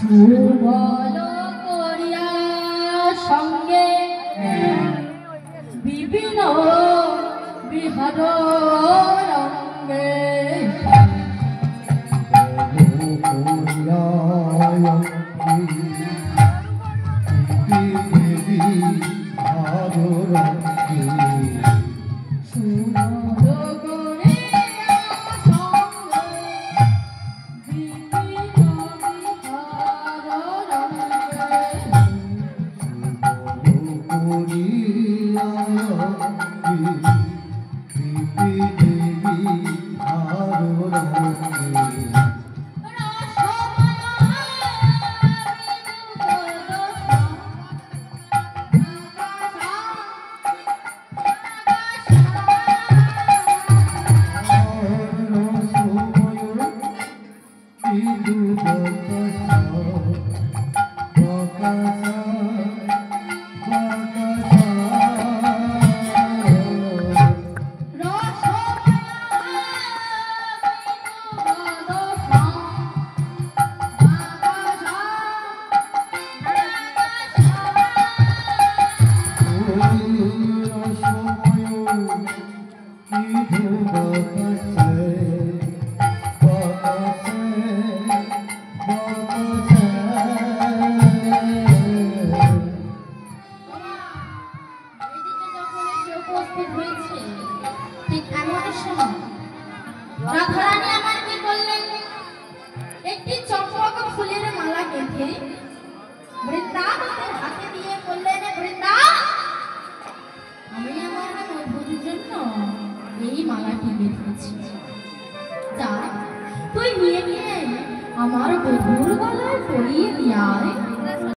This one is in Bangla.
সুবল করিয়া সঙ্গে বিভিন্ন বিহার রঙ্গে রাধারানী আমার কি করলেন? একটি চম্পক ফুলের মালা গেঁথে বৃন্দাবনের হাতে দিয়ে বললেন, বৃন্দা, আমি আমার মধুর জন্য এই মালাটি গেঁথেছি, যা তুই নিয়ে নিয়ে আমার বধূর গলায় পরিয়ে দিয়ে আয়।